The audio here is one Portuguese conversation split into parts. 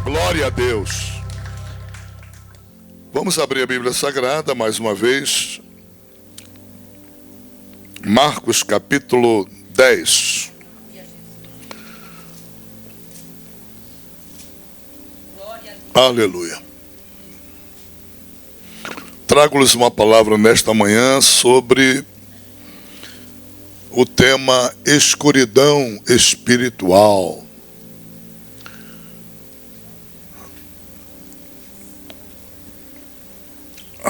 Glória a Deus. Vamos abrir a Bíblia Sagrada mais uma vez. Marcos capítulo 10. Aleluia. Trago-lhes uma palavra nesta manhã sobre o tema escuridão espiritual.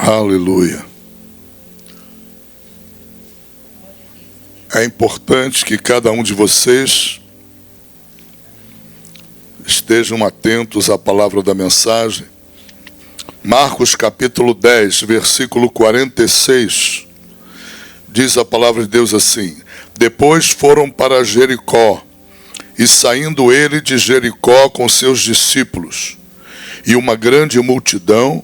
Aleluia. É importante que cada um de vocês estejam atentos à palavra da mensagem. Marcos capítulo 10, versículo 46, diz a palavra de Deus assim: Depois foram para Jericó, e saindo ele de Jericó com seus discípulos, e uma grande multidão,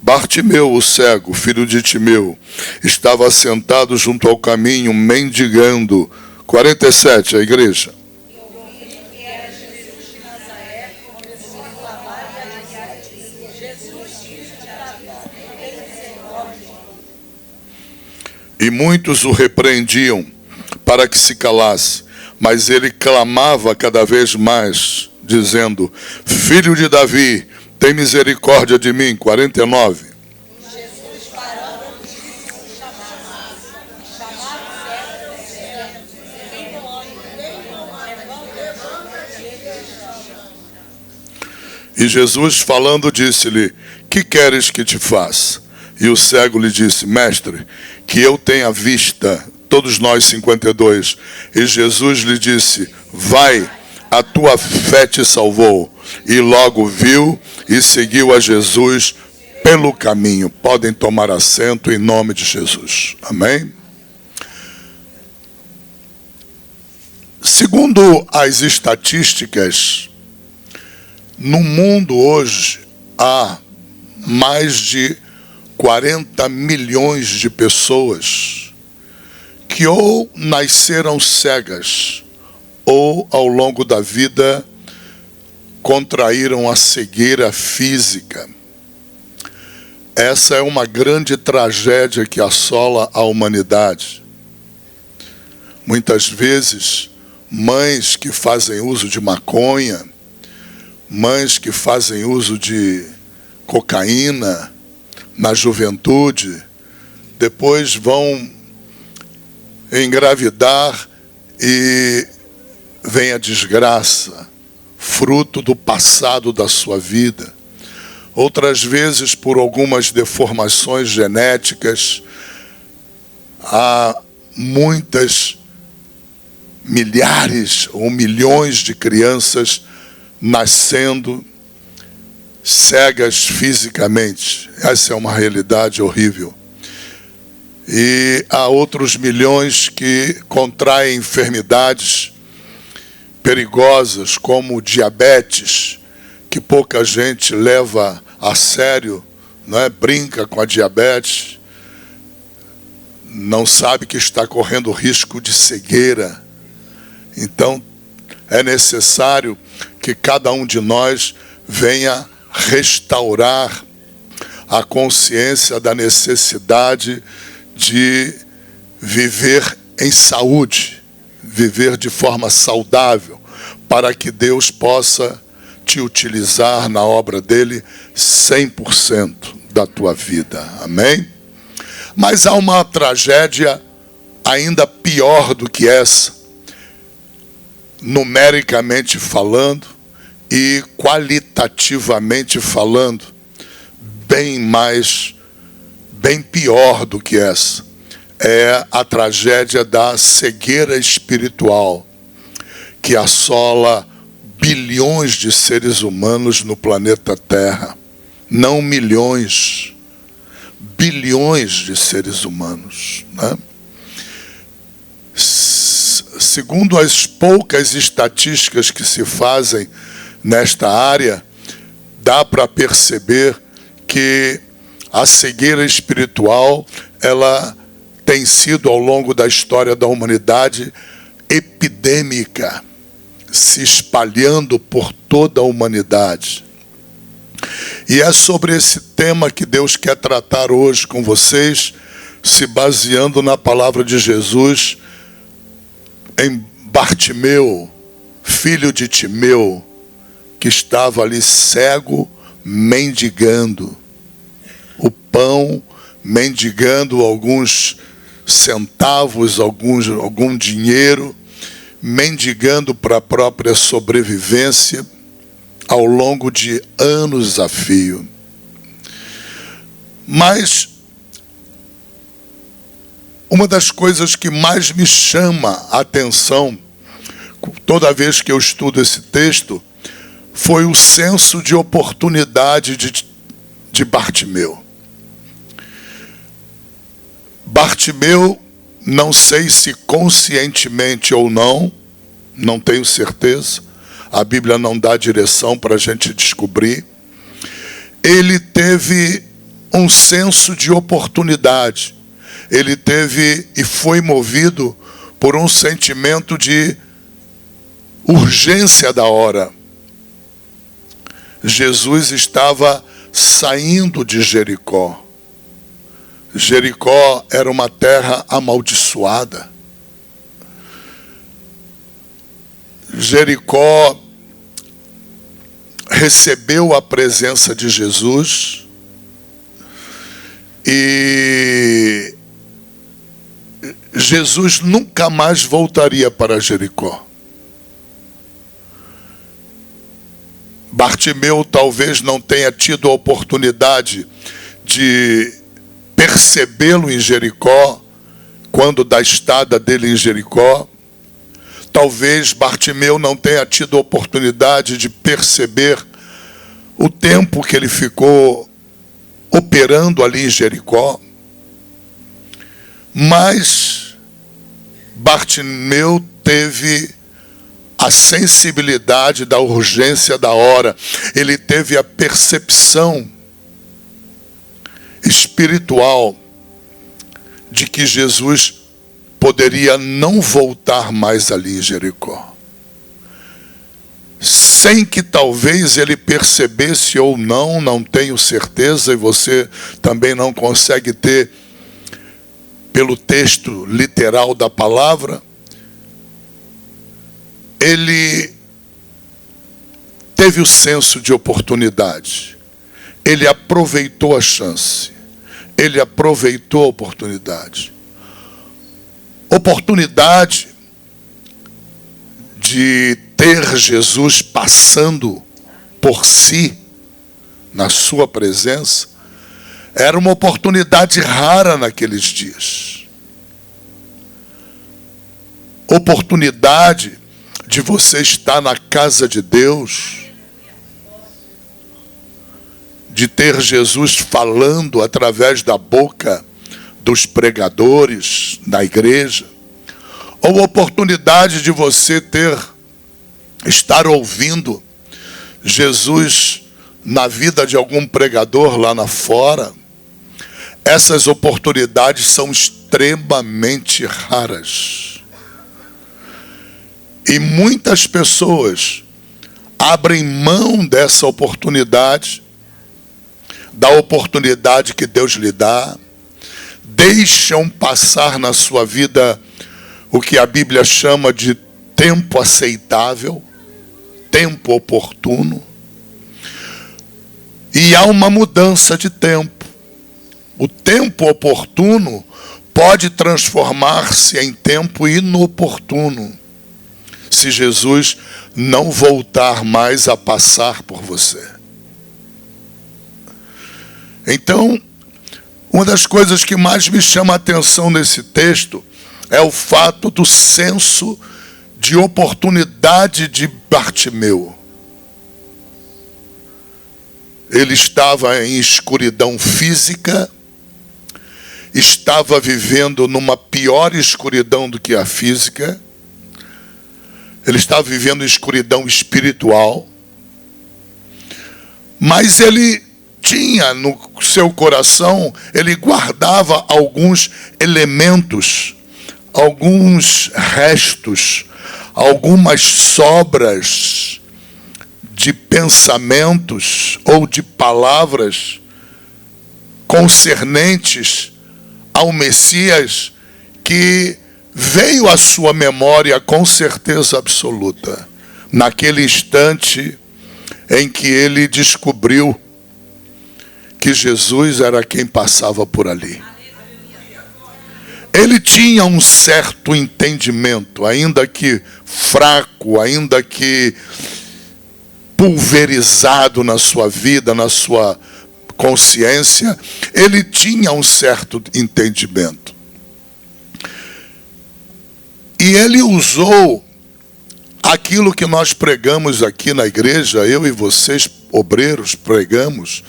Bartimeu, o cego, filho de Timeu, estava assentado junto ao caminho, mendigando. 47, a igreja. E muitos o repreendiam para que se calasse, mas ele clamava cada vez mais, dizendo: Filho de Davi, tem misericórdia de mim. 49. Jesus parando disse: E Jesus falando disse-lhe: Que queres que te faça? E o cego lhe disse: Mestre, que eu tenha vista. Todos nós, 52. E Jesus lhe disse: Vai, a tua fé te salvou. E logo viu e seguiu a Jesus pelo caminho. Podem tomar assento em nome de Jesus. Amém? Segundo as estatísticas, no mundo hoje há mais de 40 milhões de pessoas que ou nasceram cegas ou ao longo da vida contraíram a cegueira física. Essa é uma grande tragédia que assola a humanidade. Muitas vezes, mães que fazem uso de maconha, mães que fazem uso de cocaína na juventude, depois vão engravidar e vem a desgraça, fruto do passado da sua vida. Outras vezes, por algumas deformações genéticas, há muitas, milhares ou milhões de crianças nascendo cegas fisicamente. Essa é uma realidade horrível. E há outros milhões que contraem enfermidades perigosas, como diabetes, que pouca gente leva a sério, não é? Brinca com a diabetes, não sabe que está correndo risco de cegueira. Então, é necessário que cada um de nós venha restaurar a consciência da necessidade de viver em saúde, viver de forma saudável, para que Deus possa te utilizar na obra dele 100% da tua vida. Amém? Mas há uma tragédia ainda pior do que essa, numericamente falando e qualitativamente falando, bem pior do que essa. É a tragédia da cegueira espiritual, que assola bilhões de seres humanos no planeta Terra. Não milhões, bilhões de seres humanos, né? Segundo as poucas estatísticas que se fazem nesta área, dá para perceber que a cegueira espiritual, ela tem sido, ao longo da história da humanidade, epidêmica, se espalhando por toda a humanidade. E é sobre esse tema que Deus quer tratar hoje com vocês, se baseando na palavra de Jesus em Bartimeu, filho de Timeu, que estava ali cego, mendigando o pão, mendigando alguns centavos, algum dinheiro, mendigando para a própria sobrevivência ao longo de anos a fio. Mas uma das coisas que mais me chama a atenção toda vez que eu estudo esse texto foi o senso de oportunidade de Bartimeu. Bartimeu, não sei se conscientemente ou não tenho certeza, a Bíblia não dá direção para a gente descobrir, ele teve um senso de oportunidade, ele teve e foi movido por um sentimento de urgência da hora. Jesus estava saindo de Jericó. Jericó era uma terra amaldiçoada. Jericó recebeu a presença de Jesus e Jesus nunca mais voltaria para Jericó. Bartimeu talvez não tenha tido a oportunidade de percebê-lo em Jericó, quando da estada dele em Jericó. Talvez Bartimeu não tenha tido a oportunidade de perceber o tempo que ele ficou operando ali em Jericó. Mas Bartimeu teve a sensibilidade da urgência da hora. Ele teve a percepção espiritual de que Jesus poderia não voltar mais ali em Jericó. Sem que talvez ele percebesse ou não tenho certeza, e você também não consegue ter pelo texto literal da palavra, ele teve o senso de oportunidade. Ele aproveitou a chance. Ele aproveitou a oportunidade. Oportunidade de ter Jesus passando por si, na sua presença, era uma oportunidade rara naqueles dias. Oportunidade de você estar na casa de Deus, de ter Jesus falando através da boca dos pregadores na igreja, ou oportunidade de você estar ouvindo Jesus na vida de algum pregador lá na fora. Essas oportunidades são extremamente raras. E muitas pessoas abrem mão dessa oportunidade, da oportunidade que Deus lhe dá, deixam passar na sua vida o que a Bíblia chama de tempo aceitável, tempo oportuno, e há uma mudança de tempo. O tempo oportuno pode transformar-se em tempo inoportuno, se Jesus não voltar mais a passar por você. Então, uma das coisas que mais me chama a atenção nesse texto é o fato do senso de oportunidade de Bartimeu. Ele estava em escuridão física, estava vivendo numa pior escuridão do que a física. Ele estava vivendo escuridão espiritual, mas ele tinha no seu coração, ele guardava alguns elementos, alguns restos, algumas sobras de pensamentos ou de palavras concernentes ao Messias que veio à sua memória com certeza absoluta, naquele instante em que ele descobriu que Jesus era quem passava por ali. Ele tinha um certo entendimento, ainda que fraco, ainda que pulverizado na sua vida, na sua consciência, ele tinha um certo entendimento. E ele usou aquilo que nós pregamos aqui na igreja, eu e vocês, obreiros, pregamos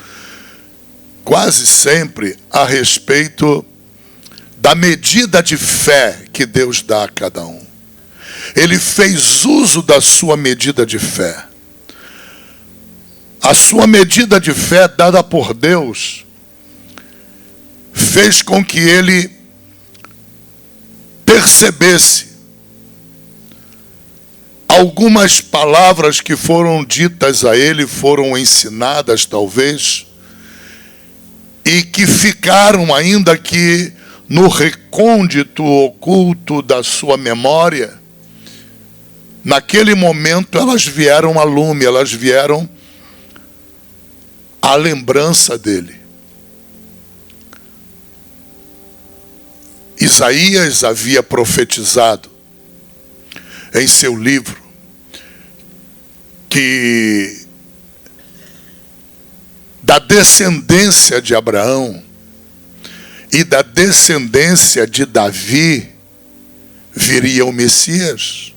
quase sempre a respeito da medida de fé que Deus dá a cada um. Ele fez uso da sua medida de fé. A sua medida de fé dada por Deus fez com que ele percebesse algumas palavras que foram ditas a ele, foram ensinadas talvez, e que ficaram ainda que no recôndito oculto da sua memória. Naquele momento elas vieram a lume, elas vieram à lembrança dele. Isaías havia profetizado em seu livro que da descendência de Abraão e da descendência de Davi viria o Messias.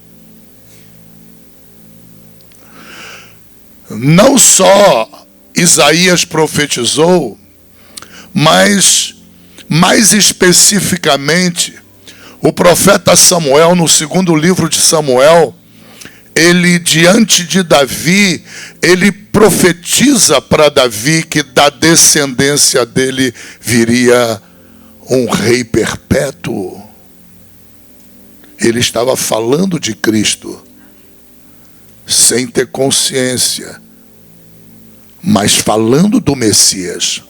Não só Isaías profetizou, mas mais especificamente o profeta Samuel, no segundo livro de Samuel, ele diante de Davi, ele profetiza para Davi que da descendência dele viria um rei perpétuo. Ele estava falando de Cristo, sem ter consciência, mas falando do Messias.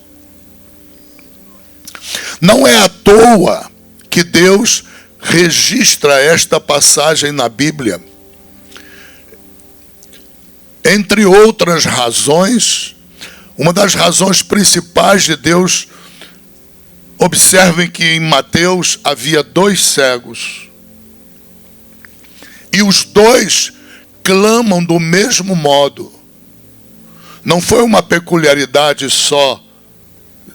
Não é à toa que Deus registra esta passagem na Bíblia. Entre outras razões, uma das razões principais de Deus, observem que em Mateus havia 2 cegos. E os 2 clamam do mesmo modo. Não foi uma peculiaridade só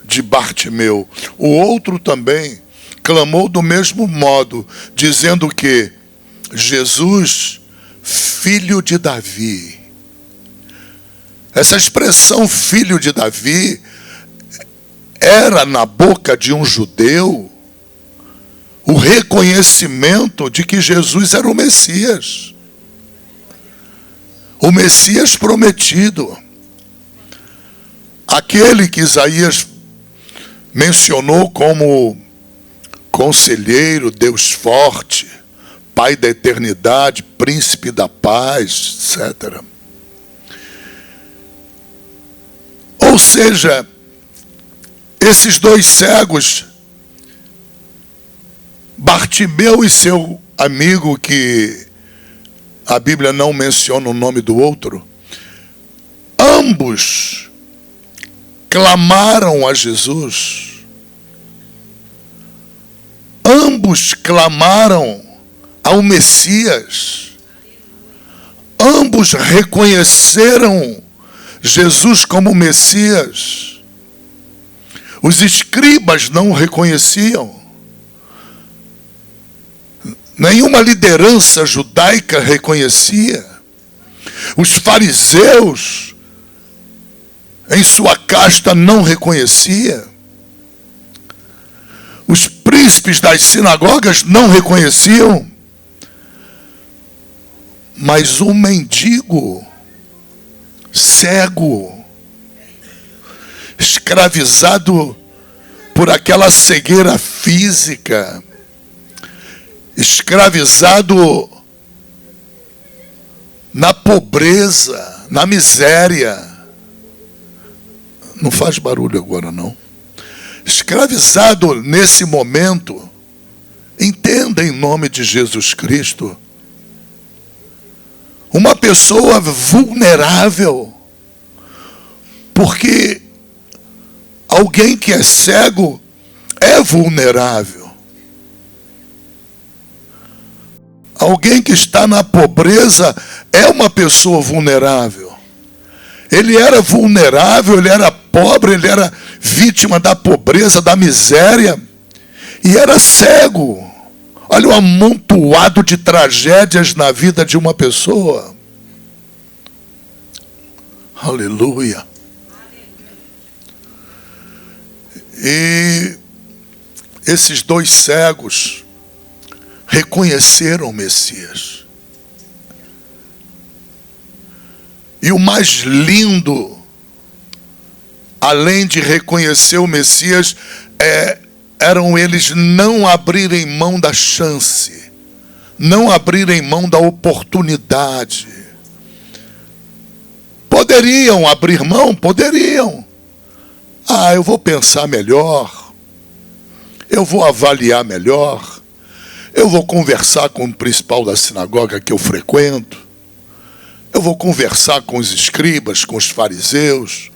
de Bartimeu. O outro também clamou do mesmo modo, dizendo que Jesus, filho de Davi. Essa expressão filho de Davi era na boca de um judeu o reconhecimento de que Jesus era o Messias. O Messias prometido. Aquele que Isaías mencionou como conselheiro, Deus forte, Pai da eternidade, príncipe da paz, etc. Ou seja, esses 2 cegos, Bartimeu e seu amigo, que a Bíblia não menciona o nome do outro, ambos clamaram a Jesus. Ambos clamaram ao Messias. Ambos reconheceram Jesus como Messias. Os escribas não o reconheciam. Nenhuma liderança judaica reconhecia. Os fariseus, em sua casta, não reconhecia. Os príncipes das sinagogas não reconheciam. Mas um mendigo, cego, escravizado por aquela cegueira física, escravizado na pobreza, na miséria. Não faz barulho agora, não. Escravizado nesse momento, entenda em nome de Jesus Cristo, uma pessoa vulnerável, porque alguém que é cego é vulnerável. Alguém que está na pobreza é uma pessoa vulnerável. Ele era vulnerável, ele era pobre, ele era vítima da pobreza, da miséria, e era cego. Olha o amontoado de tragédias na vida de uma pessoa. Aleluia. E esses dois cegos reconheceram o Messias. E o mais lindo, além de reconhecer o Messias, eram eles não abrirem mão da chance, não abrirem mão da oportunidade. Poderiam abrir mão? Poderiam. Eu vou pensar melhor, eu vou avaliar melhor, eu vou conversar com o principal da sinagoga que eu frequento, eu vou conversar com os escribas, com os fariseus,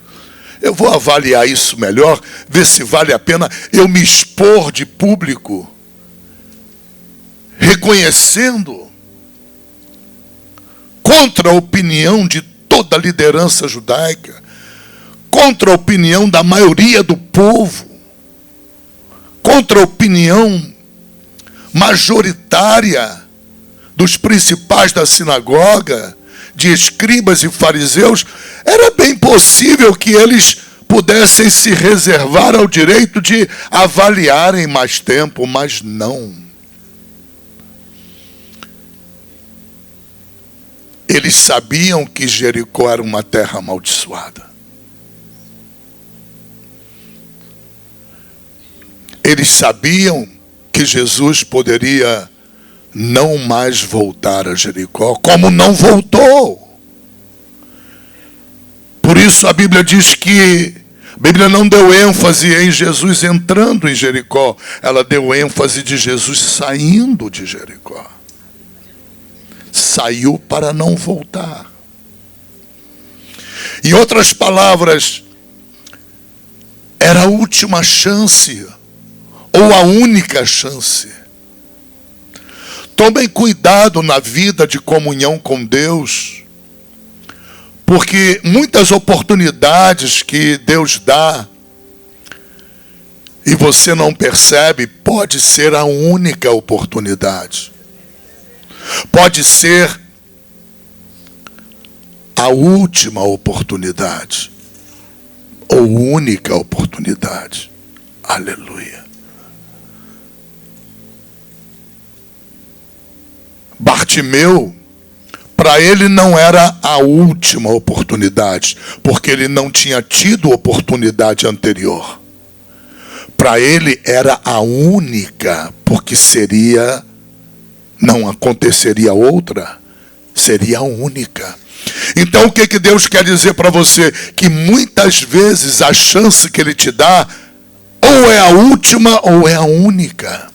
eu vou avaliar isso melhor, ver se vale a pena eu me expor de público, reconhecendo, contra a opinião de toda a liderança judaica, contra a opinião da maioria do povo, contra a opinião majoritária dos principais da sinagoga, de escribas e fariseus. Era bem possível que eles pudessem se reservar ao direito de avaliarem mais tempo, mas não. Eles sabiam que Jericó era uma terra amaldiçoada. Eles sabiam que Jesus poderia não mais voltar a Jericó, como não voltou. Por isso a Bíblia diz que a Bíblia não deu ênfase em Jesus entrando em Jericó, ela deu ênfase de Jesus saindo de Jericó. Saiu para não voltar. Em outras palavras, era a última chance, ou a única chance. Tomem cuidado na vida de comunhão com Deus, porque muitas oportunidades que Deus dá e você não percebe, pode ser a única oportunidade. Pode ser a última oportunidade, ou única oportunidade. Aleluia. Bartimeu, para ele não era a última oportunidade, porque ele não tinha tido oportunidade anterior. Para ele era a única, porque não aconteceria outra, seria a única. Então o que Deus quer dizer para você? Que muitas vezes a chance que Ele te dá, ou é a última ou é a única.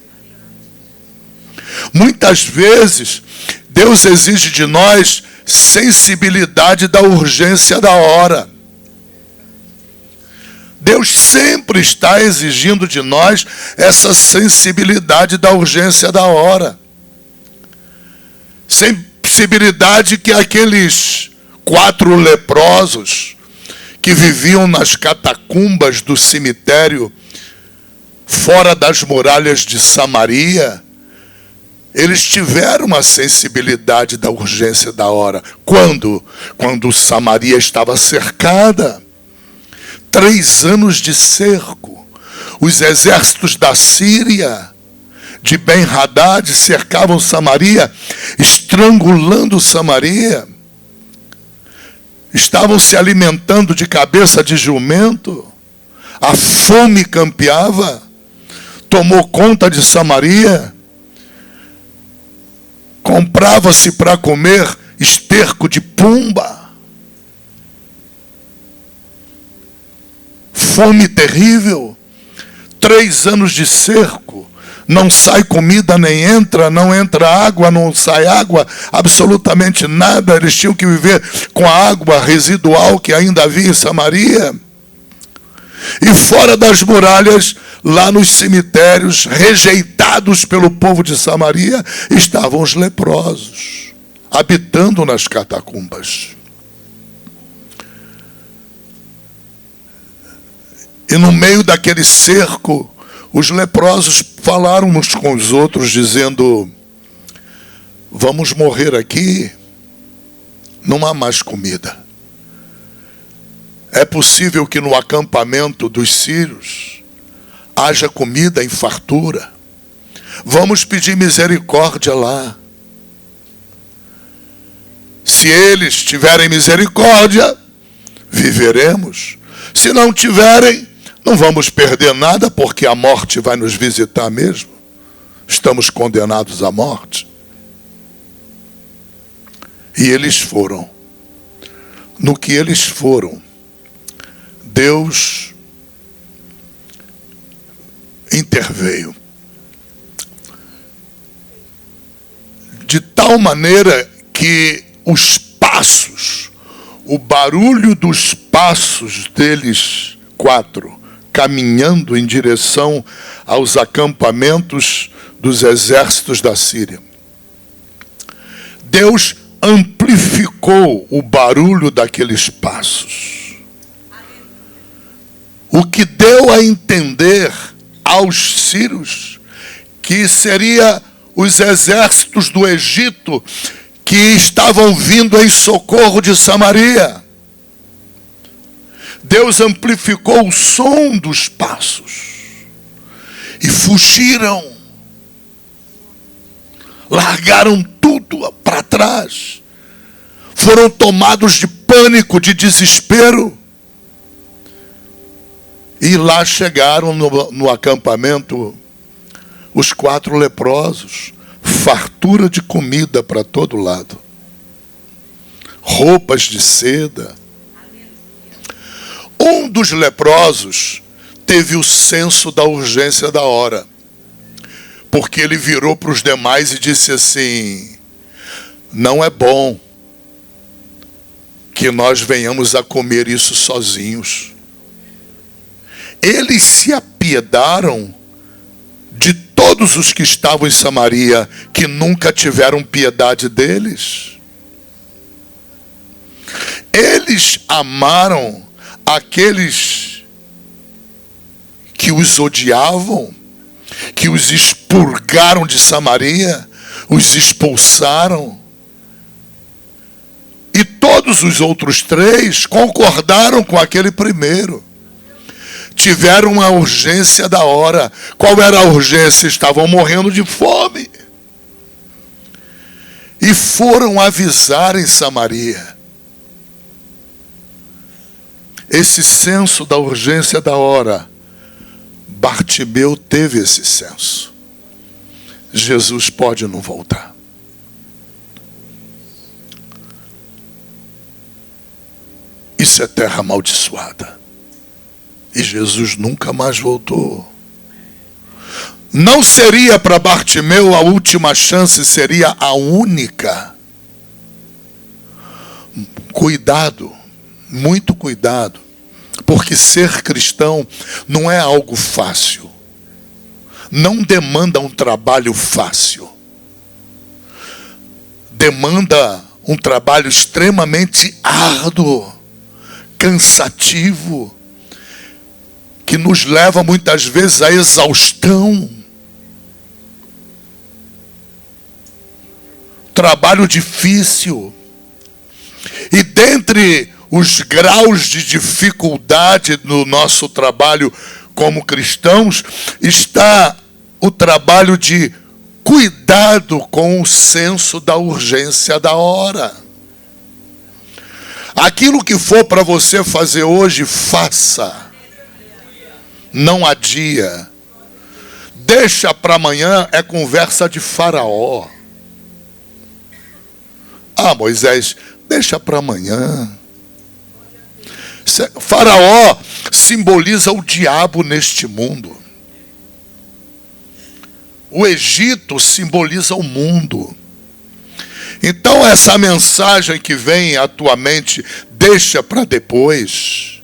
Muitas vezes, Deus exige de nós sensibilidade da urgência da hora. Deus sempre está exigindo de nós essa sensibilidade da urgência da hora. Sensibilidade que aqueles 4 leprosos que viviam nas catacumbas do cemitério, fora das muralhas de Samaria, eles tiveram uma sensibilidade da urgência da hora. Quando? Quando Samaria estava cercada. 3 anos de cerco. Os exércitos da Síria, de Ben-Hadad, cercavam Samaria, estrangulando Samaria. Estavam se alimentando de cabeça de jumento. A fome campeava, tomou conta de Samaria. Comprava-se para comer esterco de pomba. fome terrível, 3 anos de cerco, não sai comida nem entra, não entra água, não sai água, absolutamente nada. Eles tinham que viver com a água residual que ainda havia em Samaria. E fora das muralhas, lá nos cemitérios, rejeitados pelo povo de Samaria, estavam os leprosos, habitando nas catacumbas. E no meio daquele cerco, os leprosos falaram uns com os outros, dizendo: vamos morrer aqui, não há mais comida. É possível que no acampamento dos sírios haja comida em fartura. Vamos pedir misericórdia lá. Se eles tiverem misericórdia, viveremos. Se não tiverem, não vamos perder nada, porque a morte vai nos visitar mesmo. Estamos condenados à morte. E eles foram. No que eles foram, Deus interveio. De tal maneira que os passos, o barulho dos passos deles 4, caminhando em direção aos acampamentos dos exércitos da Síria, Deus amplificou o barulho daqueles passos. O que deu a entender aos sírios que seria os exércitos do Egito que estavam vindo em socorro de Samaria. Deus amplificou o som dos passos e fugiram, largaram tudo para trás, foram tomados de pânico, de desespero. E lá chegaram no acampamento os 4 leprosos, fartura de comida para todo lado, roupas de seda. Um dos leprosos teve o senso da urgência da hora, porque ele virou para os demais e disse assim: não é bom que nós venhamos a comer isso sozinhos. Eles se apiedaram de todos os que estavam em Samaria, que nunca tiveram piedade deles. Eles amaram aqueles que os odiavam, que os expurgaram de Samaria, os expulsaram. E todos os outros 3 concordaram com aquele primeiro. Tiveram uma urgência da hora. Qual era a urgência? Estavam morrendo de fome. E foram avisar em Samaria. Esse senso da urgência da hora, Bartimeu teve esse senso. Jesus pode não voltar. Isso é terra amaldiçoada. E Jesus nunca mais voltou. Não seria para Bartimeu a última chance, seria a única. Cuidado, muito cuidado, porque ser cristão não é algo fácil. Não demanda um trabalho fácil. Demanda um trabalho extremamente árduo, cansativo, que nos leva muitas vezes à exaustão. Trabalho difícil. E dentre os graus de dificuldade no nosso trabalho como cristãos, está o trabalho de cuidado com o senso da urgência da hora. Aquilo que for para você fazer hoje, faça. Não adia. Deixa para amanhã é conversa de Faraó. Ah, Moisés, deixa para amanhã. Faraó se simboliza o diabo neste mundo. O Egito simboliza o mundo. Então essa mensagem que vem à tua mente, deixa para depois,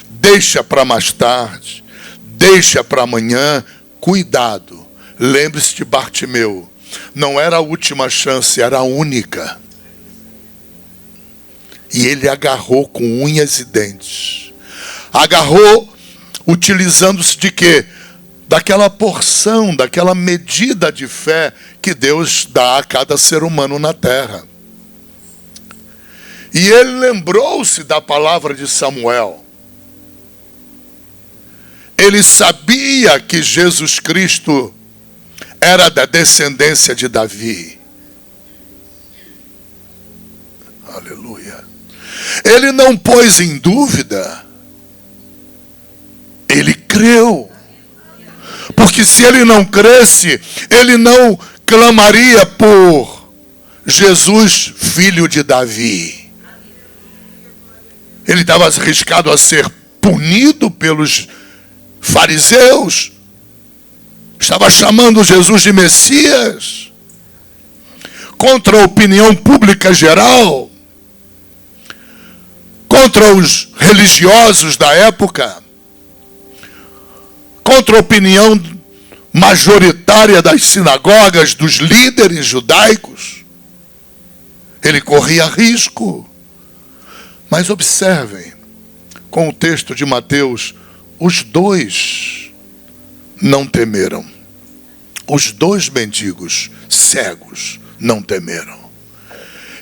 deixa para mais tarde, deixa para amanhã. Cuidado, lembre-se de Bartimeu, não era a última chance, era a única. E ele agarrou com unhas e dentes. Agarrou utilizando-se de quê? Daquela porção, daquela medida de fé que Deus dá a cada ser humano na terra. E ele lembrou-se da palavra de Samuel. Ele sabia que Jesus Cristo era da descendência de Davi. Aleluia. Ele não pôs em dúvida. Ele creu. Porque se ele não cresce, ele não clamaria por Jesus, filho de Davi. Ele estava arriscado a ser punido pelos fariseus. Estava chamando Jesus de Messias. Contra a opinião pública geral. Contra os religiosos da época. Contra a opinião majoritária das sinagogas, dos líderes judaicos. Ele corria risco. Mas observem, com o texto de Mateus, os dois não temeram. Os dois mendigos cegos não temeram.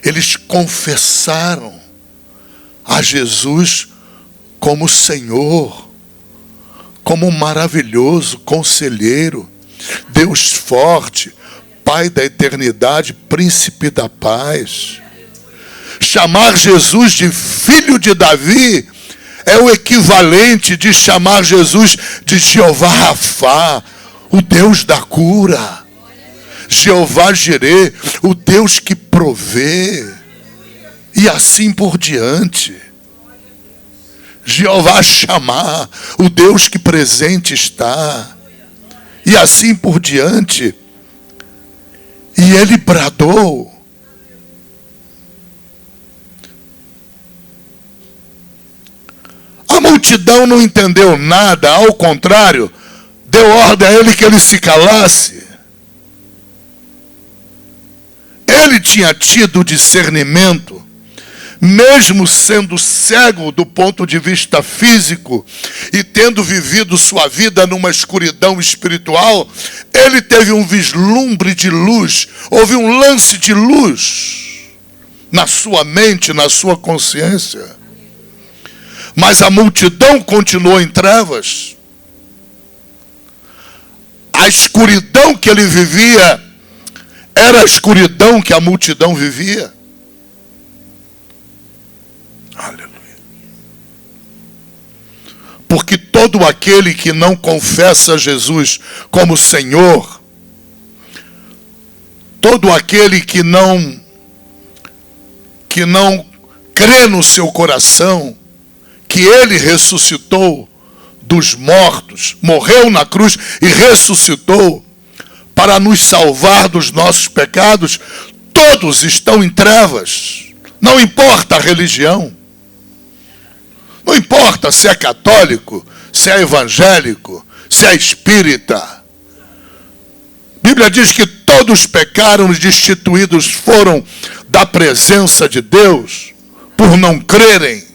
Eles confessaram a Jesus como Senhor, como maravilhoso conselheiro, Deus forte, Pai da eternidade, príncipe da paz. Chamar Jesus de filho de Davi é o equivalente de chamar Jesus de Jeová Rafá, o Deus da cura. Jeová Jirê, o Deus que provê. E assim por diante. Jeová Chamar, o Deus que presente está. E assim por diante. E ele bradou. A multidão não entendeu nada, ao contrário, deu ordem a ele que ele se calasse. Ele tinha tido discernimento, mesmo sendo cego do ponto de vista físico e tendo vivido sua vida numa escuridão espiritual, ele teve um vislumbre de luz, houve um lance de luz na sua mente, na sua consciência. Mas a multidão continuou em trevas. A escuridão que ele vivia era a escuridão que a multidão vivia. Aleluia. Porque todo aquele que não confessa Jesus como Senhor, todo aquele que não crê no seu coração que ele ressuscitou dos mortos, morreu na cruz e ressuscitou para nos salvar dos nossos pecados, todos estão em trevas. Não importa a religião. Não importa se é católico, se é evangélico, se é espírita. A Bíblia diz que todos pecaram e destituídos foram da presença de Deus por não crerem.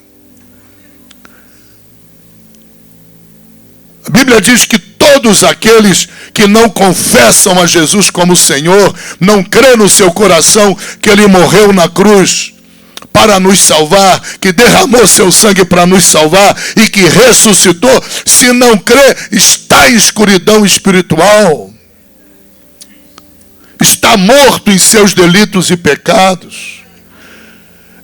A Bíblia diz que todos aqueles que não confessam a Jesus como Senhor, não crê no seu coração que Ele morreu na cruz para nos salvar, que derramou seu sangue para nos salvar e que ressuscitou, se não crê, está em escuridão espiritual. Está morto em seus delitos e pecados.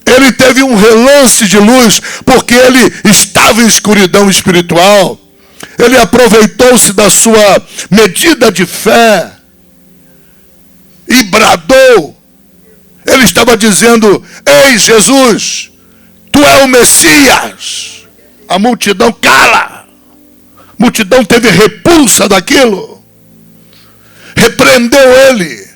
Ele teve um relance de luz porque ele estava em escuridão espiritual. Ele aproveitou-se da sua medida de fé e bradou. Ele estava dizendo: ei, Jesus, tu és o Messias. A multidão cala. multidão teve repulsa daquilo, repreendeu ele.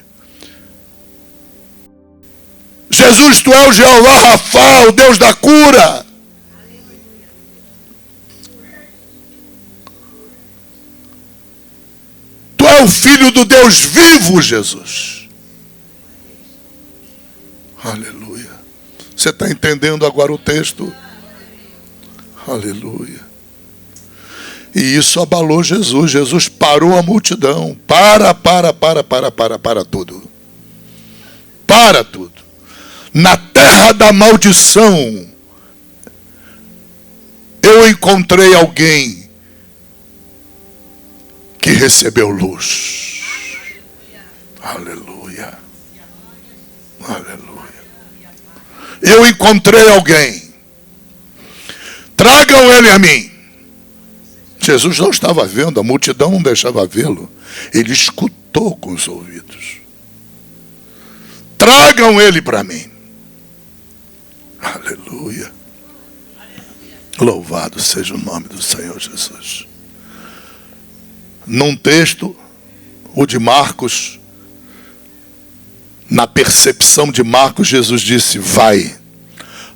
Jesus, tu é o Jeová Rafa, o Deus da cura. Tu é o Filho do Deus vivo, Jesus. Aleluia. Você está entendendo agora o texto? Aleluia. E isso abalou Jesus. Jesus parou a multidão. Para tudo. Para tudo. Na terra da maldição, eu encontrei alguém que recebeu luz. Aleluia. Aleluia. Eu encontrei alguém. Tragam ele a mim. Jesus não estava vendo, a multidão não deixava vê-lo. Ele escutou com os ouvidos. Tragam ele para mim. Aleluia. Louvado seja o nome do Senhor Jesus. Num texto, o de Marcos, na percepção de Marcos, Jesus disse: vai,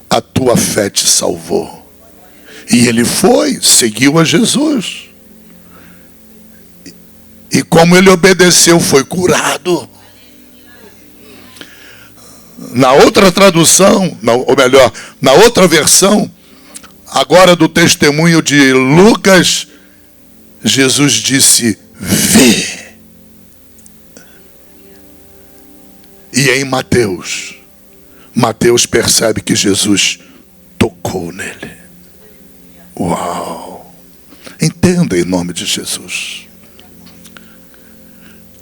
a tua fé te salvou. E ele foi, seguiu a Jesus. E como ele obedeceu, foi curado. Na outra tradução, ou melhor, na outra versão, agora do testemunho de Lucas, Jesus disse: vê. E em Mateus percebe que Jesus tocou nele. Uau! Entenda em nome de Jesus.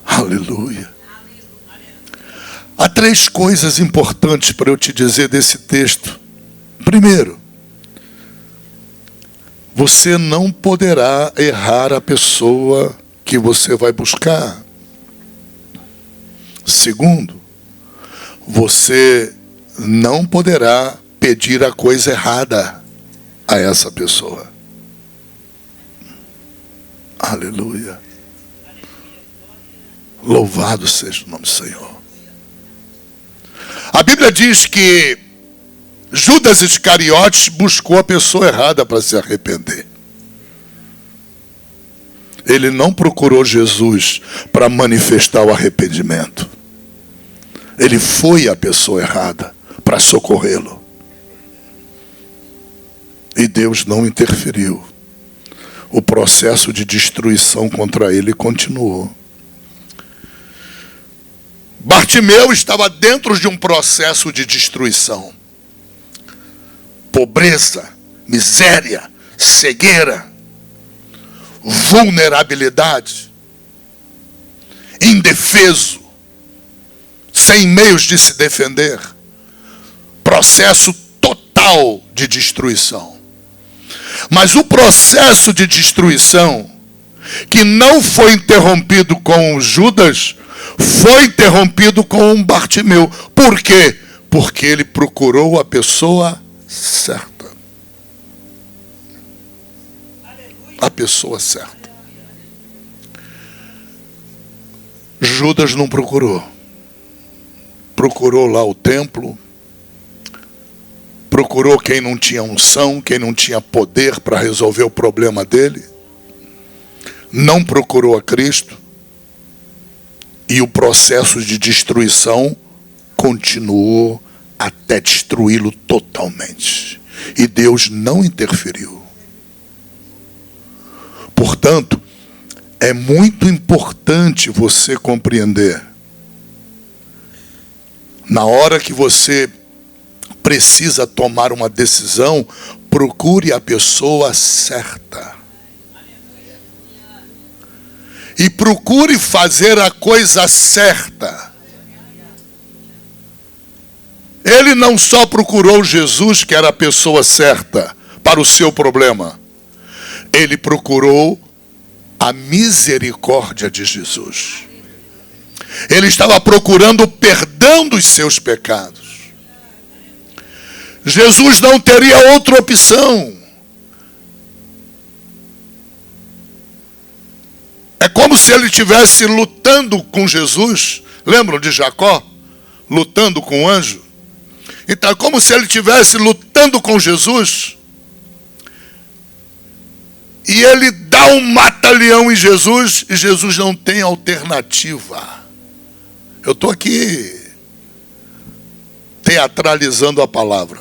Aleluia. Há 3 coisas importantes para eu te dizer desse texto. Primeiro, você não poderá errar a pessoa que você vai buscar. Segundo, você não poderá pedir a coisa errada a essa pessoa. Aleluia. Louvado seja o nome do Senhor. A Bíblia diz que Judas Iscariotes buscou a pessoa errada para se arrepender. Ele não procurou Jesus para manifestar o arrependimento. Ele foi a pessoa errada para socorrê-lo. E Deus não interferiu. O processo de destruição contra ele continuou. Bartimeu estava dentro de um processo de destruição. Pobreza, miséria, cegueira, vulnerabilidade, indefeso, sem meios de se defender. Processo total de destruição. Mas o processo de destruição, que não foi interrompido com Judas, foi interrompido com Bartimeu. Por quê? Porque ele procurou a pessoa certa. A pessoa certa. Judas não procurou. Procurou lá o templo. Procurou quem não tinha unção, quem não tinha poder para resolver o problema dele. Não procurou a Cristo. E o processo de destruição continuou até destruí-lo totalmente. E Deus não interferiu. Portanto, é muito importante você compreender. Na hora que você precisa tomar uma decisão, procure a pessoa certa. E procure fazer a coisa certa. Ele não só procurou Jesus, que era a pessoa certa para o seu problema. Ele procurou a misericórdia de Jesus. Ele estava procurando o perdão dos seus pecados. Jesus não teria outra opção. É como se ele estivesse lutando com Jesus. Lembram de Jacó? Lutando com o anjo? Então é como se ele estivesse lutando com Jesus. E ele dá um mata-leão em Jesus. E Jesus não tem alternativa. Eu estou aqui teatralizando a palavra.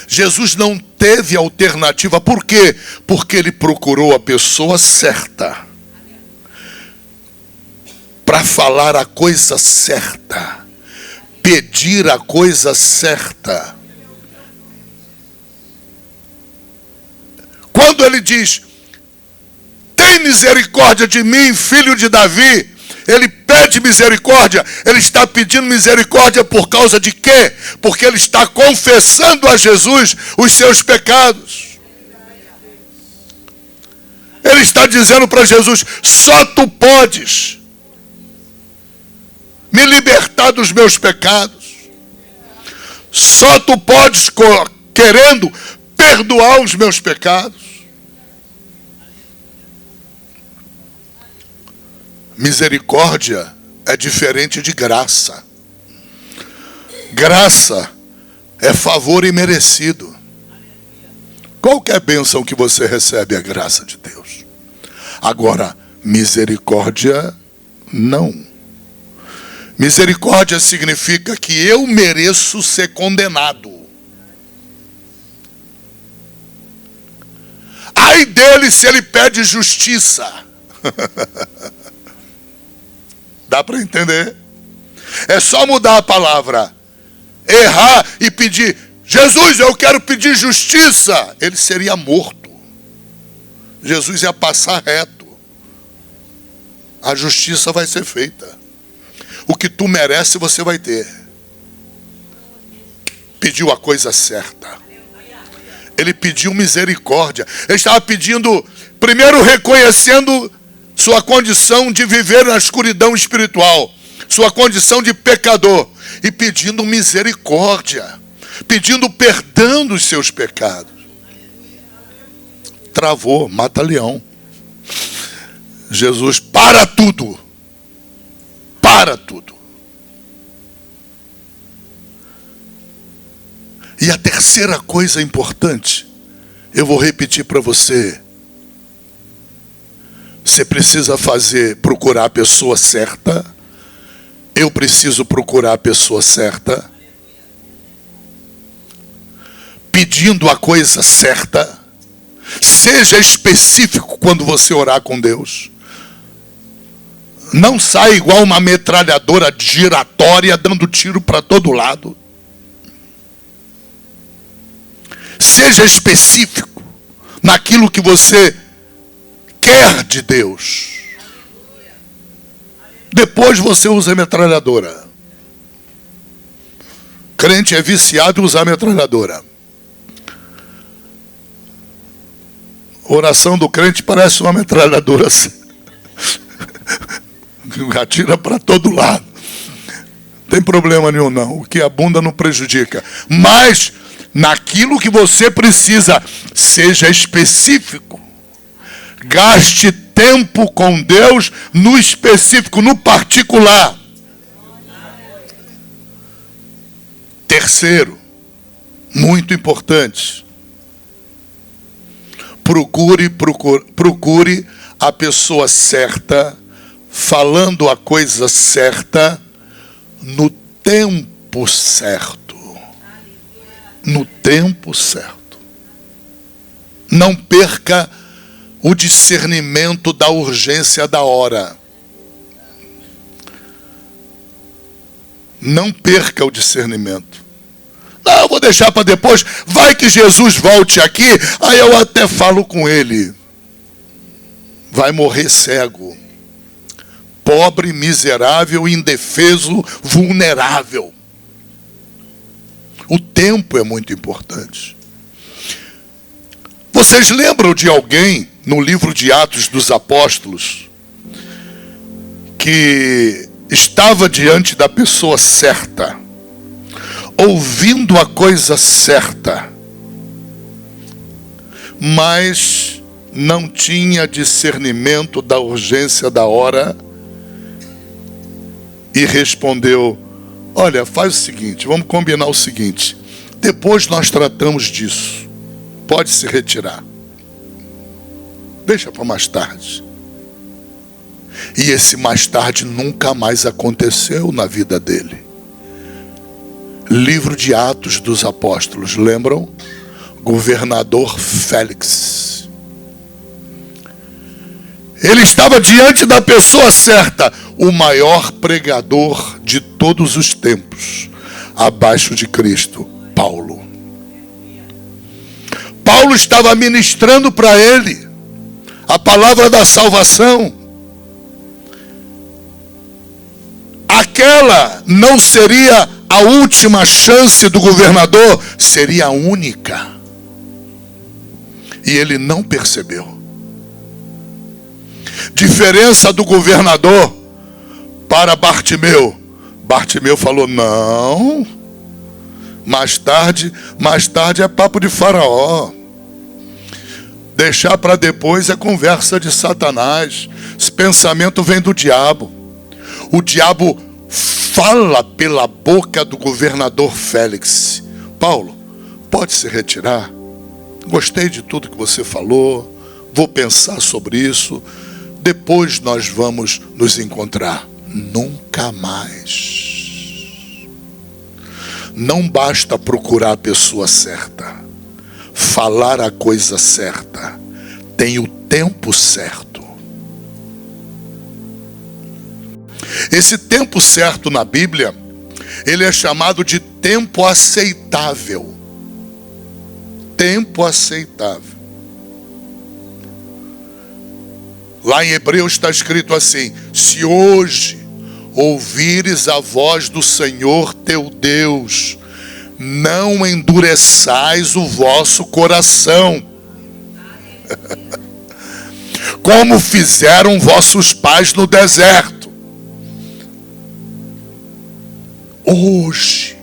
Jesus não teve alternativa. Por quê? Porque ele procurou a pessoa certa para falar a coisa certa, pedir a coisa certa. Quando ele diz: tem misericórdia de mim, filho de Davi, ele pede misericórdia. Ele está pedindo misericórdia por causa de quê? Porque ele está confessando a Jesus os seus pecados. Ele está dizendo para Jesus: só tu podes me libertar dos meus pecados. Só tu podes, querendo, perdoar os meus pecados. Misericórdia é diferente de graça. Graça é favor imerecido. Qualquer bênção que você recebe é a graça de Deus. Agora, misericórdia não. Misericórdia significa que eu mereço ser condenado. Ai dele se ele pede justiça. Dá para entender? É só mudar a palavra. Errar e pedir: Jesus, eu quero pedir justiça. Ele seria morto. Jesus ia passar reto. A justiça vai ser feita. O que tu merece, você vai ter. Pediu a coisa certa. Ele pediu misericórdia. Ele estava pedindo, primeiro reconhecendo sua condição de viver na escuridão espiritual, sua condição de pecador, e pedindo misericórdia, pedindo perdão dos seus pecados. Travou, mata-leão. Jesus, para tudo. Para tudo. E a terceira coisa importante, eu vou repetir para você. Você precisa procurar a pessoa certa. Eu preciso procurar a pessoa certa. Pedindo a coisa certa. Seja específico quando você orar com Deus. Não saia igual uma metralhadora giratória dando tiro para todo lado. Seja específico naquilo que você quer de Deus. Depois você usa a metralhadora. Crente é viciado em usar a metralhadora. A oração do crente parece uma metralhadora assim. Atira para todo lado. Não tem problema nenhum não. O que abunda não prejudica. Mas naquilo que você precisa, seja específico. Gaste tempo com Deus no específico, no particular. Terceiro, muito importante. Procure a pessoa certa, falando a coisa certa, no tempo certo. No tempo certo. Não perca o discernimento da urgência da hora. Não perca o discernimento. Não, eu vou deixar para depois. Vai que Jesus volte aqui, aí eu até falo com ele. Vai morrer cego. Pobre, miserável, indefeso, vulnerável. O tempo é muito importante. Vocês lembram de alguém no livro de Atos dos Apóstolos que estava diante da pessoa certa, ouvindo a coisa certa, mas não tinha discernimento da urgência da hora e respondeu: olha, faz o seguinte, vamos combinar o seguinte, depois nós tratamos disso, pode se retirar, deixa para mais tarde. E esse mais tarde nunca mais aconteceu na vida dele. Livro de Atos dos Apóstolos, lembram? Governador Félix. Ele estava diante da pessoa certa, o maior pregador de todos os tempos, abaixo de Cristo, Paulo. Paulo estava ministrando para ele a palavra da salvação. Aquela não seria a última chance do governador, seria a única. E ele não percebeu. Diferença do governador para Bartimeu. Bartimeu falou: não, mais tarde é papo de Faraó. Deixar para depois é conversa de Satanás. Esse pensamento vem do diabo. O diabo fala pela boca do governador Félix: Paulo, pode se retirar? Gostei de tudo que você falou, vou pensar sobre isso, depois nós vamos nos encontrar. Nunca mais. Não basta procurar a pessoa certa, falar a coisa certa, tem o tempo certo. Esse tempo certo na Bíblia, ele é chamado de tempo aceitável. Tempo aceitável. Lá em Hebreus está escrito assim: se hoje ouvires a voz do Senhor teu Deus, não endureçais o vosso coração, como fizeram vossos pais no deserto. Hoje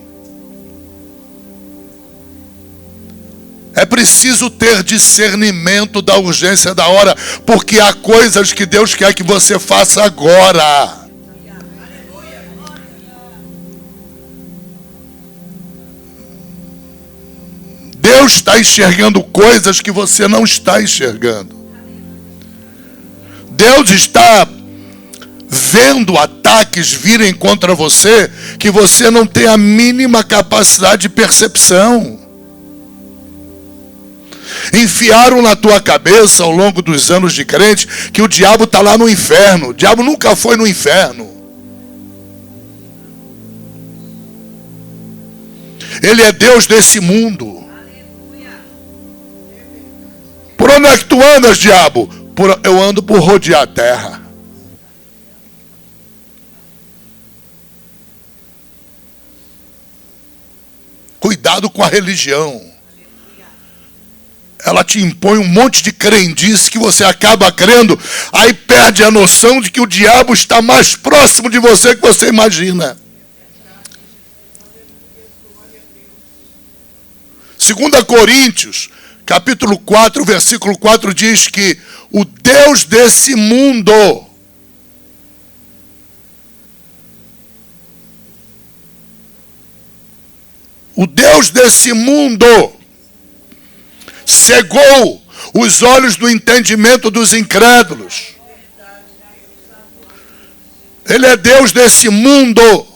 é preciso ter discernimento da urgência da hora, porque há coisas que Deus quer que você faça agora. Deus está enxergando coisas que você não está enxergando. Deus está vendo ataques virem contra você que você não tem a mínima capacidade de percepção. Enfiaram na tua cabeça ao longo dos anos de crente que o diabo está lá no inferno. O diabo nunca foi no inferno. Ele é Deus desse mundo. Por onde é que tu andas, diabo? Eu ando por rodear a terra. Cuidado com a religião. Ela te impõe um monte de crendice que você acaba crendo, aí perde a noção de que o diabo está mais próximo de você que você imagina. 2 Coríntios, capítulo 4, versículo 4 diz que o Deus desse mundo cegou os olhos do entendimento dos incrédulos. Ele é Deus desse mundo.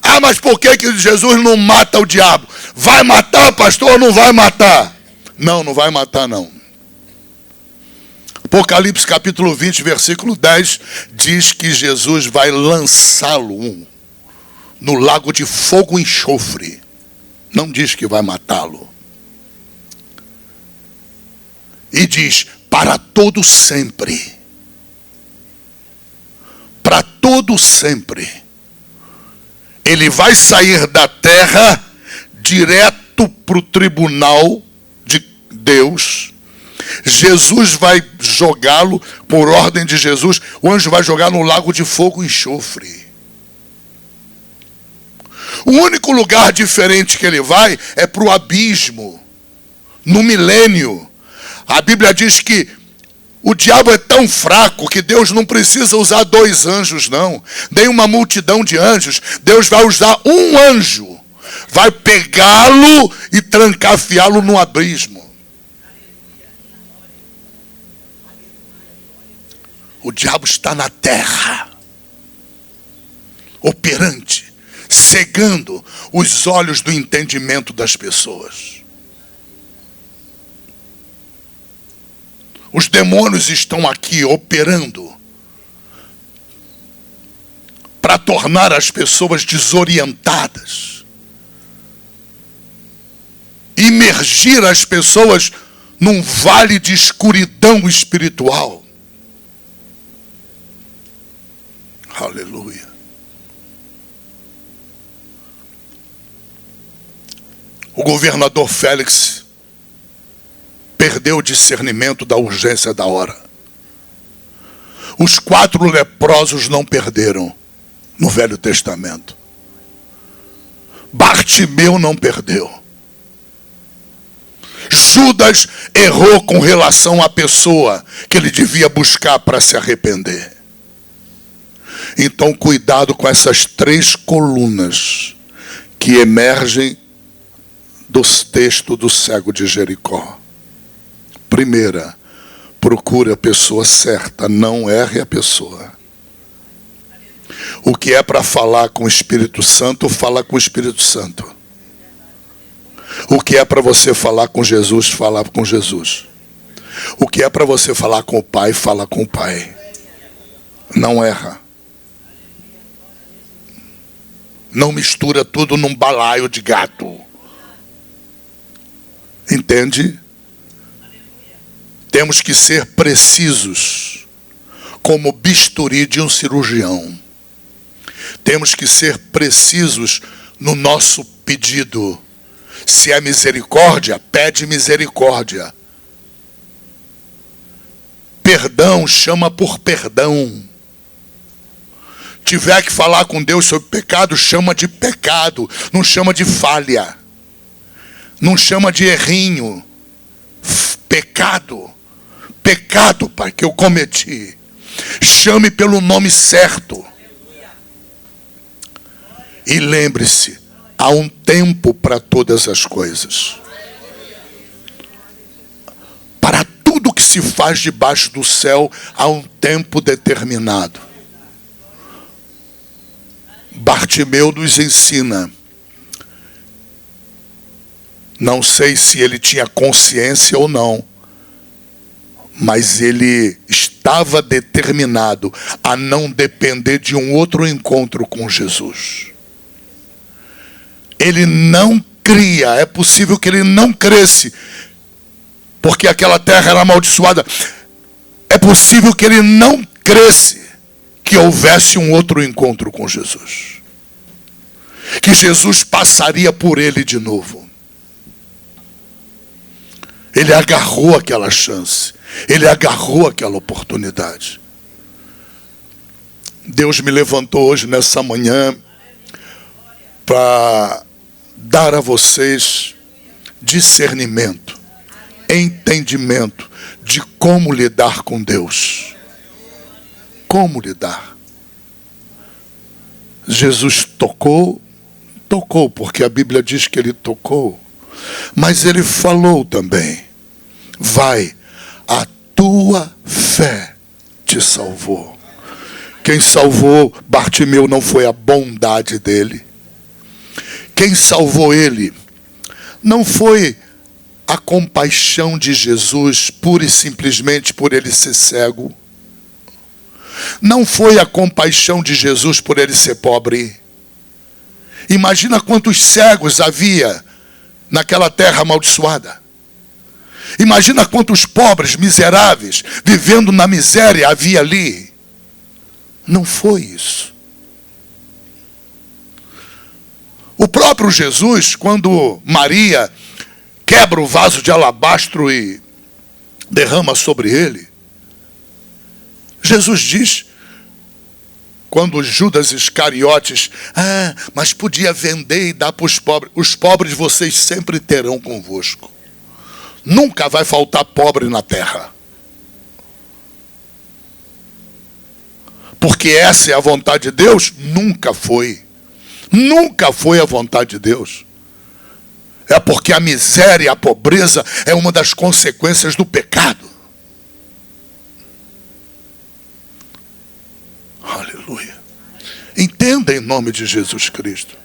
Ah, mas por que Jesus não mata o diabo? Vai matar, pastor, ou não vai matar? Não, não vai matar não. Apocalipse capítulo 20, versículo 10, diz que Jesus vai lançá-lo no lago de fogo e enxofre. Não diz que vai matá-lo. E diz, para todo sempre. Para todo sempre. Ele vai sair da terra direto para o tribunal de Deus. Jesus vai jogá-lo, por ordem de Jesus, o anjo vai jogar no lago de fogo e enxofre. O único lugar diferente que ele vai é para o abismo, no milênio. A Bíblia diz que o diabo é tão fraco que Deus não precisa usar 2 anjos, não. Nem uma multidão de anjos. Deus vai usar um anjo. Vai pegá-lo e trancafiá-lo no abismo. O diabo está na terra, operante, cegando os olhos do entendimento das pessoas. Os demônios estão aqui operando para tornar as pessoas desorientadas, imergir as pessoas num vale de escuridão espiritual. Aleluia. O governador Félix perdeu o discernimento da urgência da hora. Os 4 leprosos não perderam no Velho Testamento. Bartimeu não perdeu. Judas errou com relação à pessoa que ele devia buscar para se arrepender. Então, cuidado com essas 3 colunas que emergem dos textos do cego de Jericó. Primeira, procure a pessoa certa, não erre a pessoa. O que é para falar com o Espírito Santo, fala com o Espírito Santo. O que é para você falar com Jesus, fala com Jesus. O que é para você falar com o Pai, fala com o Pai. Não erra. Não mistura tudo num balaio de gato. Entende? Temos que ser precisos, como bisturi de um cirurgião. Temos que ser precisos no nosso pedido. Se é misericórdia, pede misericórdia. Perdão, chama por perdão. Tiver que falar com Deus sobre pecado, chama de pecado. Não chama de falha. Não chama de errinho. Pecado. Pecado, Pai, que eu cometi. Chame pelo nome certo. E lembre-se, há um tempo para todas as coisas. Para tudo que se faz debaixo do céu, há um tempo determinado. Bartimeu nos ensina. Não sei se ele tinha consciência ou não, mas ele estava determinado a não depender de um outro encontro com Jesus. Ele não cria, é possível que ele não cresce, porque aquela terra era amaldiçoada. É possível que ele não cresce, que houvesse um outro encontro com Jesus. Que Jesus passaria por ele de novo. Ele agarrou aquela chance. Ele agarrou aquela oportunidade. Deus me levantou hoje, nessa manhã, para dar a vocês discernimento, entendimento de como lidar com Deus. Como lidar? Jesus tocou, porque a Bíblia diz que ele tocou. Mas ele falou também: vai, a tua fé te salvou. Quem salvou Bartimeu não foi a bondade dele. Quem salvou ele não foi a compaixão de Jesus, pura e simplesmente por ele ser cego. Não foi a compaixão de Jesus por ele ser pobre. Imagina quantos cegos havia naquela terra amaldiçoada. Imagina quantos pobres, miseráveis, vivendo na miséria havia ali. Não foi isso. O próprio Jesus, quando Maria quebra o vaso de alabastro e derrama sobre ele, Jesus diz: quando Judas Iscariotes, mas podia vender e dar para os pobres vocês sempre terão convosco. Nunca vai faltar pobre na terra. Porque essa é a vontade de Deus? Nunca foi. Nunca foi a vontade de Deus. É porque a miséria e a pobreza é uma das consequências do pecado. Aleluia. Entenda em nome de Jesus Cristo.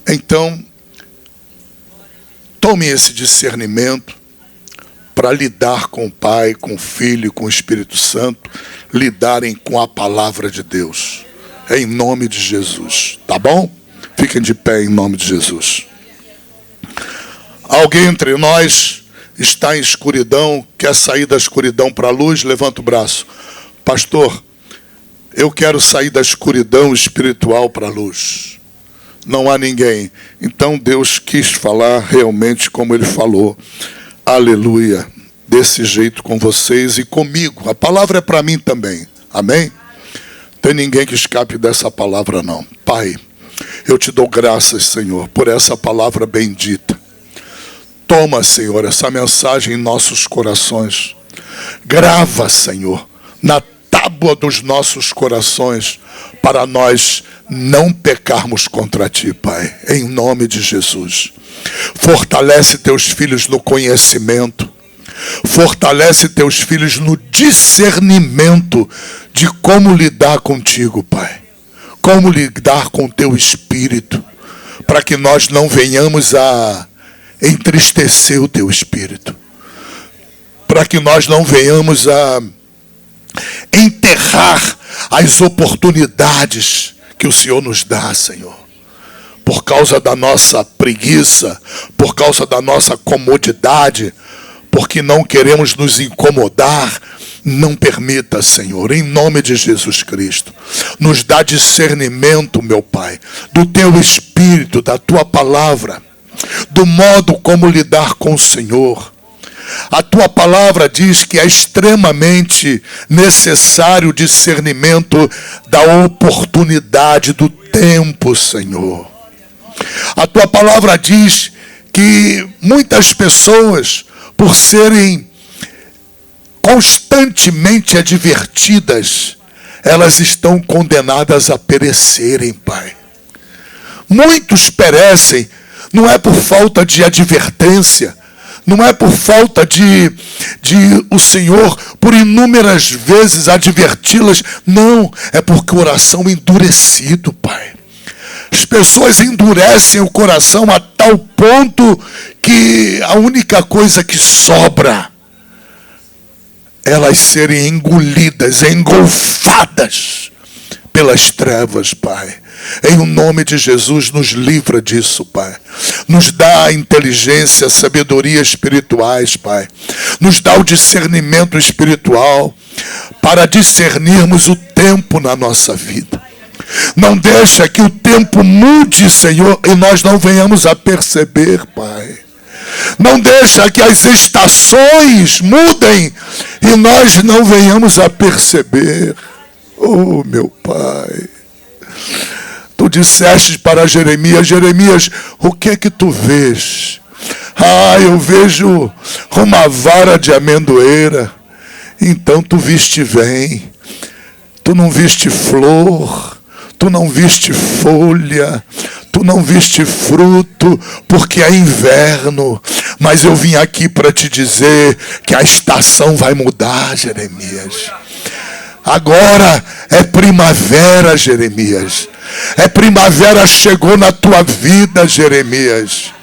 Então, tome esse discernimento para lidar com o Pai, com o Filho e com o Espírito Santo, lidarem com a palavra de Deus. Em nome de Jesus. Tá bom? Fiquem de pé em nome de Jesus. Alguém entre nós está em escuridão, quer sair da escuridão para a luz? Levanta o braço. Pastor, eu quero sair da escuridão espiritual para a luz. Não há ninguém. Então Deus quis falar realmente como Ele falou. Aleluia. Desse jeito com vocês e comigo. A palavra é para mim também. Amém? Tem ninguém que escape dessa palavra não. Pai, eu te dou graças, Senhor, por essa palavra bendita. Toma, Senhor, essa mensagem em nossos corações. Grava, Senhor, na tábua dos nossos corações, para nós não pecarmos contra Ti, Pai. Em nome de Jesus. Fortalece Teus filhos no conhecimento. Fortalece Teus filhos no discernimento de como lidar contigo, Pai. Como lidar com o Teu Espírito, para que nós não venhamos a entristecer o Teu Espírito. Para que nós não venhamos a enterrar as oportunidades que o Senhor nos dá, Senhor. Por causa da nossa preguiça, por causa da nossa comodidade, porque não queremos nos incomodar. Não permita, Senhor, em nome de Jesus Cristo. Nos dá discernimento, meu Pai, do Teu Espírito, da Tua palavra, do modo como lidar com o Senhor. A Tua palavra diz que é extremamente necessário o discernimento da oportunidade, do tempo, Senhor. A Tua palavra diz que muitas pessoas, por serem constantemente advertidas, elas estão condenadas a perecerem, Pai. Muitos perecem, não é por falta de advertência, não é por falta de o Senhor, por inúmeras vezes adverti-las, não, é por coração endurecido, Pai. As pessoas endurecem o coração a tal ponto que a única coisa que sobra, elas serem engolidas, engolfadas pelas trevas, Pai. Em nome de Jesus, nos livra disso, Pai. Nos dá inteligência, sabedoria espirituais, Pai. Nos dá o discernimento espiritual para discernirmos o tempo na nossa vida. Não deixa que o tempo mude, Senhor, e nós não venhamos a perceber, Pai. Não deixa que as estações mudem e nós não venhamos a perceber. Oh, meu Pai. Tu disseste para Jeremias, Jeremias, o que é que tu vês? Eu vejo uma vara de amendoeira. Então tu viste bem. Tu não viste flor. Tu não viste folha. Tu não viste fruto, porque é inverno. Mas eu vim aqui para te dizer que a estação vai mudar, Jeremias. Agora é primavera, Jeremias. É primavera, chegou na tua vida, Jeremias.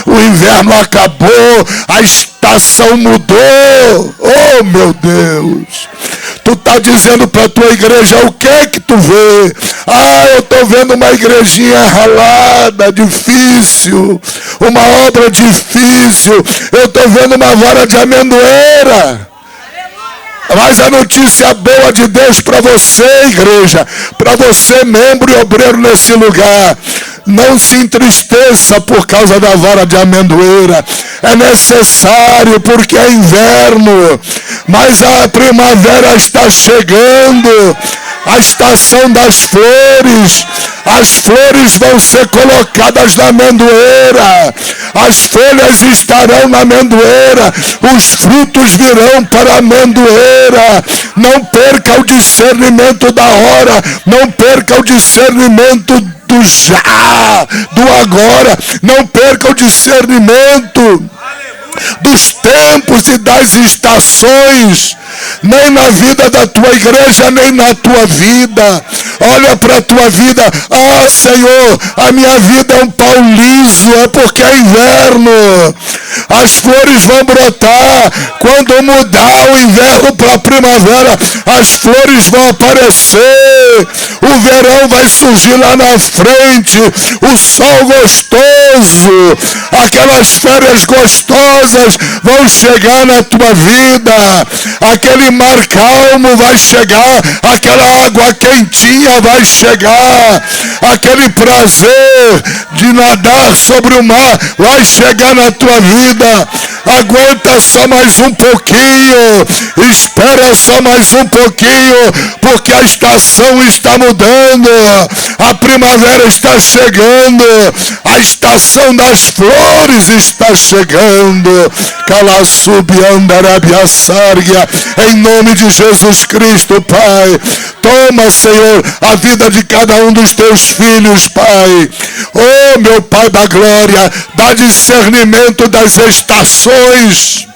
O inverno acabou, a estação mudou. Oh, meu Deus. Tu está dizendo para a tua igreja, o que é que tu vê? Eu estou vendo uma igrejinha ralada, difícil. Uma obra difícil. Eu estou vendo uma vara de amendoeira. Mas a notícia boa de Deus para você, igreja, para você, membro e obreiro nesse lugar, Não se entristeça por causa da vara de amendoeira. É necessário porque é inverno. Mas a primavera está chegando. A estação das flores. As flores vão ser colocadas na amendoeira. As folhas estarão na amendoeira. Os frutos virão para a amendoeira. Não perca o discernimento da hora. Não perca o discernimento do já, do agora. Não perca o discernimento dos tempos e das estações, nem na vida da tua igreja, nem na tua vida. Olha para a tua vida. Ah, Senhor, a minha vida é um pau liso, é porque é inverno. As flores vão brotar. Quando mudar o inverno para a primavera, as flores vão aparecer. O verão vai surgir lá na frente. O sol gostoso, aquelas férias gostosas vão chegar na tua vida. Aquele mar calmo vai chegar. Aquela água quentinha vai chegar. Aquele prazer de nadar sobre o mar vai chegar na tua vida. Aguenta só mais um pouquinho. Espera só mais um pouquinho, porque a estação está mudando. A primavera está chegando. A estação das flores está chegando. Em nome de Jesus Cristo, Pai. Toma, Senhor, a vida de cada um dos teus filhos, Pai. Oh, meu Pai da glória, dá discernimento das estações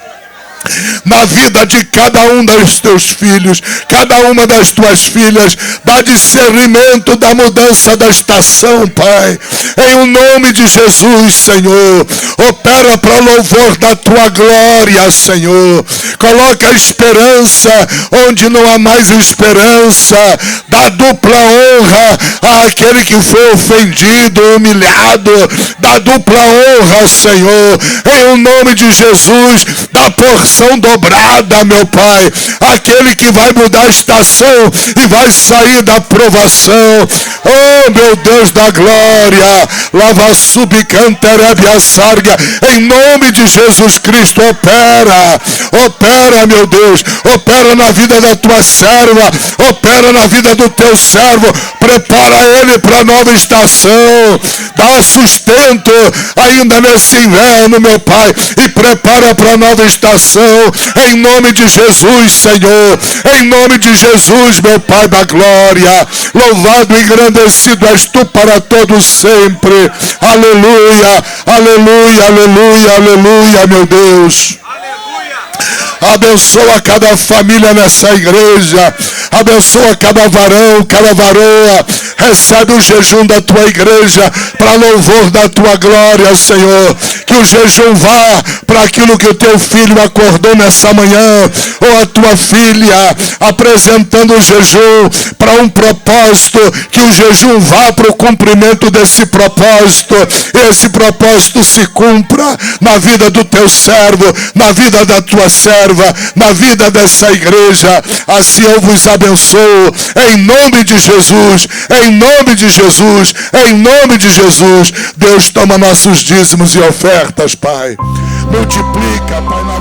na vida de cada um dos teus filhos, cada uma das tuas filhas. Dá discernimento da mudança da estação, Pai. Em o nome de Jesus, Senhor. Opera para louvor da tua glória, Senhor. Coloca a esperança onde não há mais esperança. Dá dupla honra àquele que foi ofendido, humilhado. Dá dupla honra, Senhor. Em o nome de Jesus, dá porção dobrada, meu Pai. Aquele que vai mudar a estação e vai sair da provação. Oh, meu Deus da glória. Lava subcantarabia sarga. Em nome de Jesus Cristo, opera. Opera, meu Deus. Opera na vida da tua serva. Opera na vida do teu servo. Prepara ele para a nova estação. Dá sustento ainda nesse inverno, meu Pai. E prepara para a nova estação. Em nome de Jesus, Senhor. Em nome de Jesus, meu Pai da glória. Louvado e engrandecido és tu para todos sempre. Aleluia, aleluia, aleluia, aleluia, meu Deus. Abençoa cada família nessa igreja. Abençoa cada varão, cada varoa. Recebe o jejum da tua igreja para louvor da tua glória, Senhor. Que o jejum vá para aquilo que o teu filho acordou nessa manhã, ou a tua filha, apresentando o jejum para um propósito. Que o jejum vá para o cumprimento desse propósito. E esse propósito se cumpra na vida do teu servo, na vida da tua serva, na vida dessa igreja. Assim eu vos abençoo, em nome de Jesus, em nome de Jesus, em nome de Jesus. Deus, toma nossos dízimos e ofertas, Pai. Multiplica, Pai.